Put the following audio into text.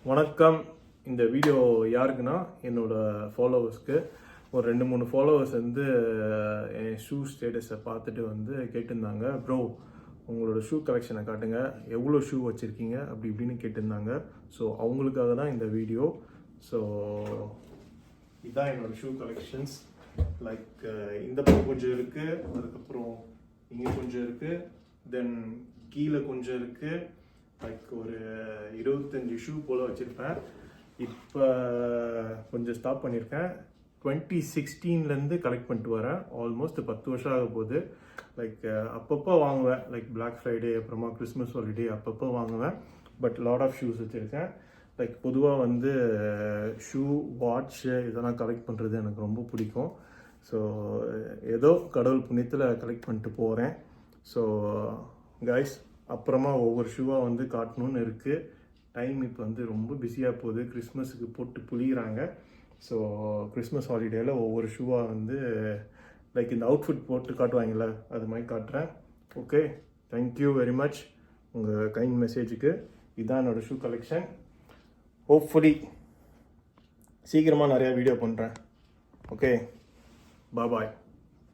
வணக்கம். இந்த வீடியோ யாருக்குன்னா என்னோடய ஃபாலோவர்ஸ்க்கு. ஒரு 2-3 ஃபாலோவர்ஸ் வந்து என் ஷூ ஸ்டேட்டஸை பார்த்துட்டு வந்து கேட்டிருந்தாங்க, ப்ரோ உங்களோட ஷூ கலெக்ஷனை காட்டுங்க, எவ்வளோ ஷூ வச்சுருக்கீங்க அப்படி இப்படின்னு கேட்டிருந்தாங்க. ஸோ அவங்களுக்காக தான் இந்த வீடியோ. ஸோ இதுதான் என்னோடய ஷூ கலெக்ஷன்ஸ். லைக் இந்த பக்கம் கொஞ்சம் இருக்குது, அதுக்கப்புறம் இங்கே கொஞ்சம் இருக்குது, தென் கீழே கொஞ்சம் இருக்குது. லைக் ஒரு 25 ஷூ போல் வச்சுருப்பேன். இப்போ கொஞ்சம் ஸ்டாப் பண்ணியிருக்கேன். 2016 கலெக்ட் பண்ணிட்டு வரேன். ஆல்மோஸ்ட் 10 வருஷம் ஆக போகுது. லைக் அப்பப்போ வாங்குவேன், லைக் பிளாக் ஃப்ரைடே அப்புறமா கிறிஸ்மஸ் ஹாலிடே அப்பப்போ வாங்குவேன். பட் லாட் ஆஃப் ஷூஸ் வச்சுருக்கேன். லைக் பொதுவாக வந்து ஷூ, வாட்ச்சு இதெல்லாம் கலெக்ட் பண்ணுறது எனக்கு ரொம்ப பிடிக்கும். ஸோ ஏதோ கடவுள் புண்ணியத்தில் கலெக்ட் பண்ணிட்டு போகிறேன். ஸோ கைஸ், அப்புறமா ஒவ்வொரு ஷூவாக வந்து காட்டணுன்னு இருக்குது. டைம் இப்போ வந்து ரொம்ப பிஸியாக போகுது. கிறிஸ்மஸுக்கு போட்டு புளிகிறாங்க. ஸோ கிறிஸ்மஸ் ஹாலிடேயில் ஒவ்வொரு ஷூவாக வந்து லைக் இந்த அவுட்ஃபிட் போட்டு காட்டுவாங்கள்ல, அது மாதிரி காட்டுறேன். ஓகே, தேங்க்யூ வெரி மச் உங்கள் கைண்ட் மெசேஜுக்கு. இதுதான் என்னோடய ஷூ கலெக்ஷன். ஹோப்ஃபுல்லி சீக்கிரமாக நிறையா வீடியோ பண்ணுறேன். ஓகே, பாய்.